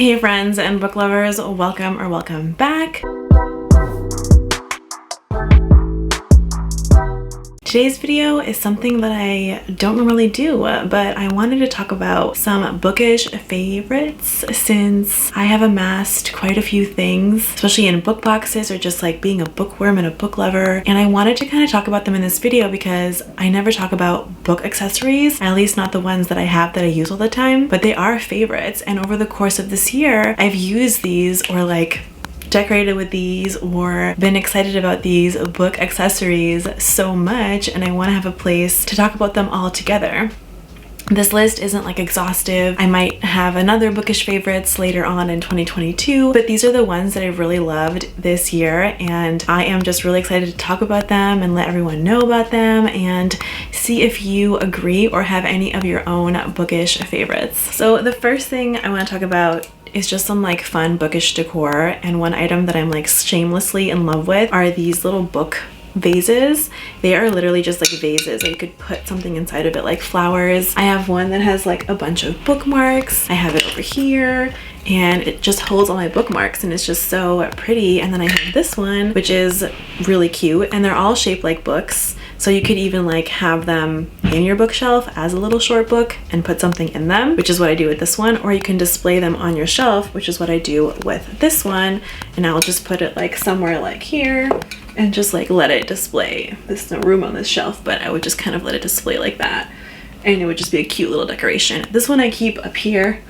Hey friends and book lovers, welcome back. Today's video is something that I don't normally do, but I wanted to talk about some bookish favorites since I have amassed quite a few things, especially in book boxes or just like being a bookworm and a book lover. And I wanted to kind of talk about them in this video because I never talk about book accessories, at least not the ones that I have that I use all the time, but they are favorites. And over the course of this year, I've used these or like decorated with these or been excited about these book accessories so much, and I want to have a place to talk about them all together. This list isn't like exhaustive. I might have another bookish favorites later on in 2022, but these are the ones that I really loved this year, and I am just really excited to talk about them and let everyone know about them and see if you agree or have any of your own bookish favorites. So the first thing I want to talk about is just some like fun bookish decor, and one item that I'm like shamelessly in love with are these little book vases. They are literally just like vases, or you could put something inside of it like flowers. I have one that has like a bunch of bookmarks. I have it over here and it just holds all my bookmarks and it's just so pretty. And then I have this one which is really cute, and they're all shaped like books, so you could even like have them in your bookshelf as a little short book and put something in them, which is what I do with this one, or you can display them on your shelf, which is what I do with this one. And I'll just put it like somewhere like here and just like let it display. There's no room on this shelf, but I would just kind of let it display like that, and it would just be a cute little decoration. This one I keep up here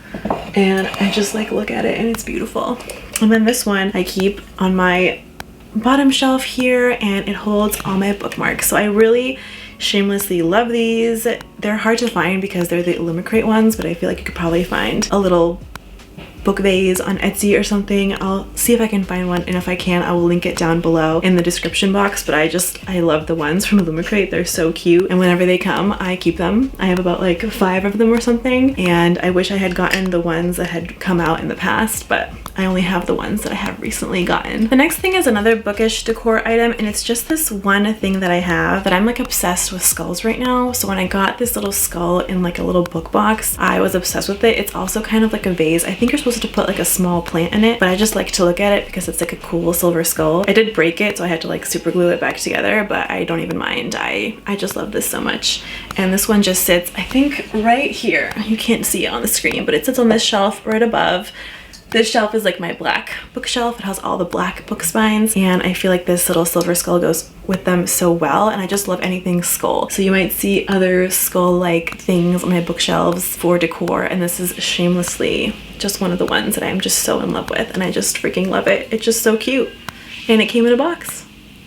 and I just like look at it and it's beautiful. And then this one I keep on my bottom shelf here and it holds all my bookmarks. So I really shamelessly love these. They're hard to find because they're the Illumicrate ones, but I feel like you could probably find a little book vase on Etsy or something. I'll see if I can find one, and if I can I will link it down below in the description box. But I love the ones from Illumicrate. They're so cute, and whenever they come I keep them. I have about like 5 of them or something, and I wish I had gotten the ones that had come out in the past, but I only have the ones that I have recently gotten. The next thing is another bookish decor item, and it's just this one thing that I have that I'm like obsessed with skulls right now. So when I got this little skull in like a little book box, I was obsessed with it. It's also kind of like a vase. I think you're supposed to put like a small plant in it, but I just like to look at it because it's like a cool silver skull. I did break it, so I had to like super glue it back together, but I don't even mind. I just love this so much. And this one just sits, I think, right here. You can't see it on the screen, but it sits on this shelf right above. This shelf is like my black bookshelf. It has all the black book spines, and I feel like this little silver skull goes with them so well, and I just love anything skull. So you might see other skull-like things on my bookshelves for decor, and this is shamelessly just one of the ones that I'm just so in love with, and I just freaking love it. It's just so cute, and it came in a box.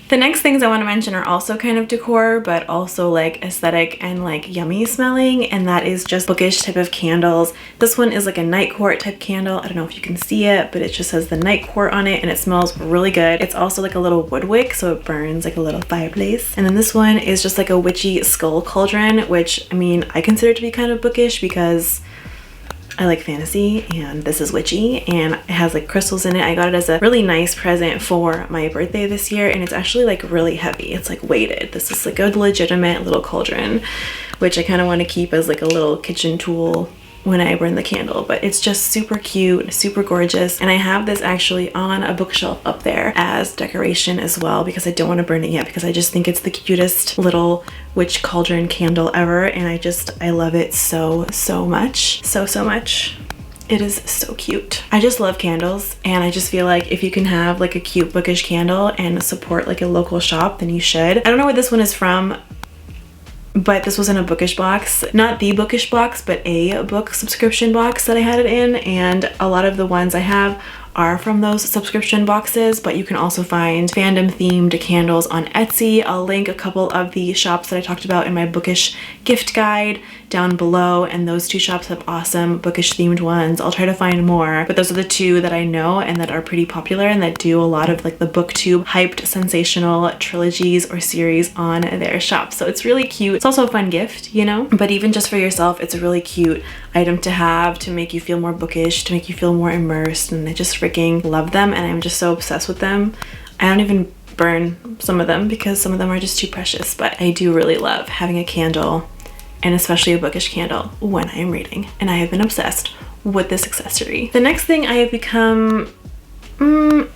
The next things I want to mention are also kind of decor, but also like aesthetic and like yummy smelling, and that is just bookish type of candles. This one is like a night court type candle. I don't know if you can see it, but it just says the night court on it, and it smells really good. It's also like a little wood wick, so it burns like a little fireplace. And then this one is just like a witchy skull cauldron, which I mean I consider to be kind of bookish because I like fantasy, and this is witchy, and it has like crystals in it. I got it as a really nice present for my birthday this year, and it's actually like really heavy. It's like weighted. This is like a legitimate little cauldron, which I kind of want to keep as like a little kitchen tool when I burn the candle. But it's just super cute, super gorgeous, and I have this actually on a bookshelf up there as decoration as well because I don't want to burn it yet, because I just think it's the cutest little witch cauldron candle ever, and I love it so much. So much. It is so cute. I just love candles, and I just feel like if you can have like a cute bookish candle and support like a local shop, then you should. I don't know where this one is from, but this was in a bookish box. Not the bookish box, but a book subscription box that I had it in, and a lot of the ones I have are from those subscription boxes, but you can also find fandom themed candles on Etsy. I'll link a couple of the shops that I talked about in my bookish gift guide down below, and those 2 shops have awesome bookish themed ones. I'll try to find more, but those are the 2 that I know and that are pretty popular and that do a lot of like the booktube hyped sensational trilogies or series on their shop. So it's really cute. It's also a fun gift, you know, but even just for yourself, it's a really cute item to have to make you feel more bookish, to make you feel more immersed, and I just freaking love them, and I'm just so obsessed with them. I don't even burn some of them because some of them are just too precious, but I do really love having a candle, and especially a bookish candle, when I am reading, and I have been obsessed with this accessory. The next thing I have become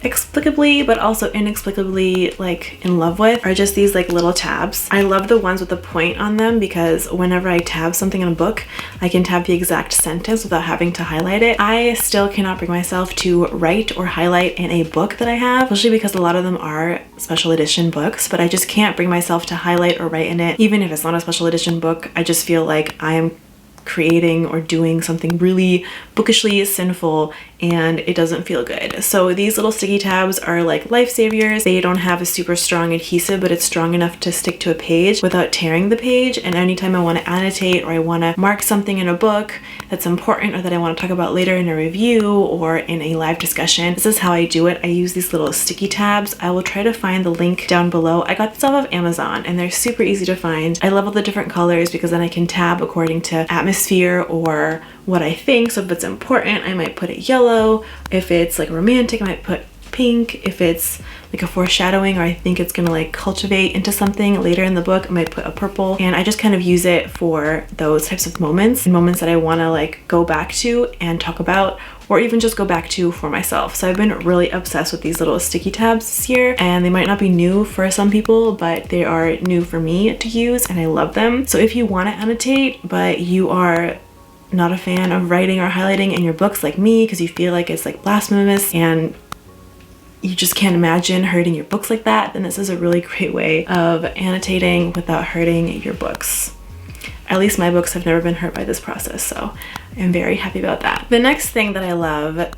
explicably but also inexplicably like in love with are just these like little tabs. I love the ones with the point on them because whenever I tab something in a book, I can tab the exact sentence without having to highlight it. I still cannot bring myself to write or highlight in a book that I have, especially because a lot of them are special edition books, but I just can't bring myself to highlight or write in it. Even if it's not a special edition book, I just feel like I am creating or doing something really bookishly sinful and it doesn't feel good. So these little sticky tabs are like lifesavers. They don't have a super strong adhesive, but it's strong enough to stick to a page without tearing the page. And anytime I want to annotate or I want to mark something in a book that's important or that I want to talk about later in a review or in a live discussion, this is how I do it. I use these little sticky tabs. I will try to find the link down below. I got this off of Amazon and they're super easy to find. I love all the different colors because then I can tab according to atmosphere or what I think. So if it's important, I might put it yellow. If it's like romantic, I might put pink. If it's like a foreshadowing or I think it's gonna like cultivate into something later in the book, I might put a purple. And I just kind of use it for those types of moments that I want to like go back to and talk about, or even just go back to for myself. So I've been really obsessed with these little sticky tabs this year, and they might not be new for some people, but they are new for me to use and I love them. So if you want to annotate but you are not a fan of writing or highlighting in your books like me because you feel like it's like blasphemous and you just can't imagine hurting your books like that, then this is a really great way of annotating without hurting your books. At least my books have never been hurt by this process, so I'm very happy about that. The next thing that I love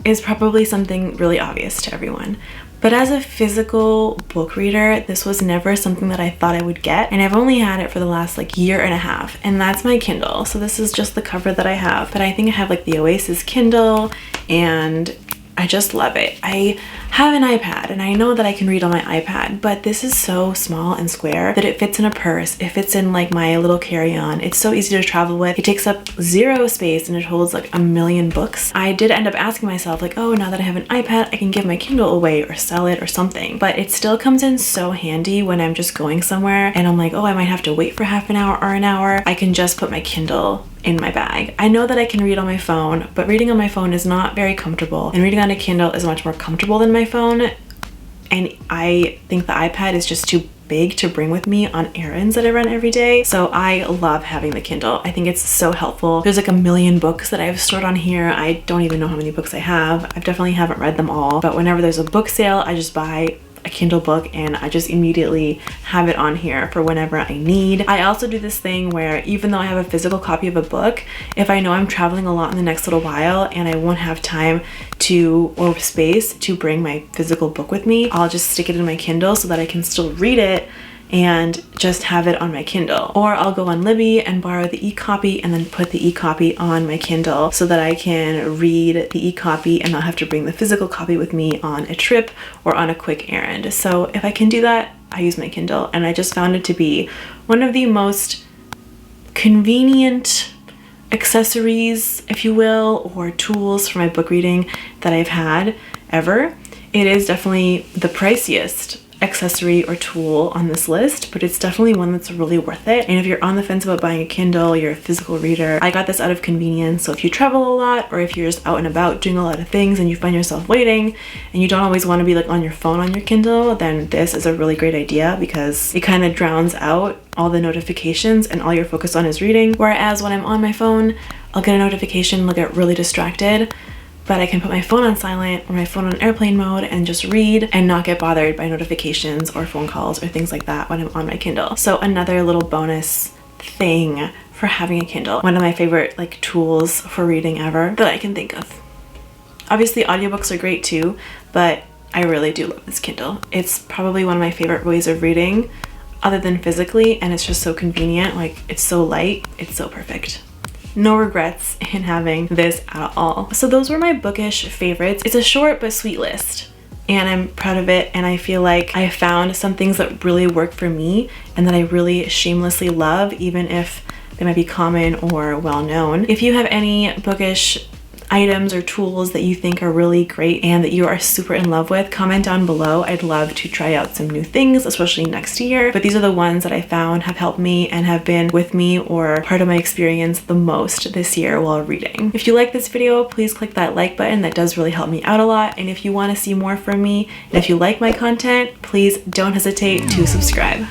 is probably something really obvious to everyone, but as a physical book reader, this was never something that I thought I would get, and I've only had it for the last like year and a half, and that's my Kindle. So this is just the cover that I have, but I think I have like the Oasis Kindle and I just love it. I have an iPad and I know that I can read on my iPad, but this is so small and square that it fits in a purse. It fits in like my little carry-on. It's so easy to travel with. It takes up zero space and it holds like a million books. I did end up asking myself like, oh, now that I have an iPad, I can give my Kindle away or sell it or something. But it still comes in so handy when I'm just going somewhere and I'm like, oh, I might have to wait for half an hour or an hour. I can just put my Kindle in my bag. I know that I can read on my phone, but reading on my phone is not very comfortable, and reading on a Kindle is much more comfortable than my phone. And I think the iPad is just too big to bring with me on errands that I run every day. So I love having the Kindle. I think it's so helpful. There's like a million books that I've stored on here. I don't even know how many books I have. I definitely haven't read them all, but whenever there's a book sale, I just buy a Kindle book and I just immediately have it on here for whenever I need. I also do this thing where even though I have a physical copy of a book, if I know I'm traveling a lot in the next little while and I won't have time to or space to bring my physical book with me, I'll just stick it in my Kindle so that I can still read it and just have it on my Kindle. Or I'll go on Libby and borrow the e-copy and then put the e-copy on my Kindle so that I can read the e-copy and not have to bring the physical copy with me on a trip or on a quick errand. So if I can do that, I use my Kindle, and I just found it to be one of the most convenient accessories, if you will, or tools for my book reading that I've had ever. It is definitely the priciest accessory or tool on this list, but it's definitely one that's really worth it. And if you're on the fence about buying a Kindle, you're a physical reader, I got this out of convenience. So if you travel a lot, or if you're just out and about doing a lot of things and you find yourself waiting and you don't always want to be like on your phone on your Kindle, then this is a really great idea because it kind of drowns out all the notifications and all you're focused on is reading. Whereas when I'm on my phone, I'll get a notification, I'll get really distracted, but I can put my phone on silent or my phone on airplane mode and just read and not get bothered by notifications or phone calls or things like that when I'm on my Kindle. So another little bonus thing for having a Kindle. One of my favorite like tools for reading ever that I can think of. Obviously audiobooks are great too, but I really do love this Kindle. It's probably one of my favorite ways of reading other than physically, and it's just so convenient. Like, it's so light, it's so perfect. No regrets in having this at all. So those were my bookish favorites. It's a short but sweet list and I'm proud of it, and I feel like I found some things that really work for me and that I really shamelessly love, even if they might be common or well known. If you have any bookish items or tools that you think are really great and that you are super in love with, comment down below. I'd love to try out some new things, especially next year, but these are the ones that I found have helped me and have been with me or part of my experience the most this year while reading. If you like this video, please click that like button. That does really help me out a lot. And if you want to see more from me, and if you like my content, please don't hesitate to subscribe.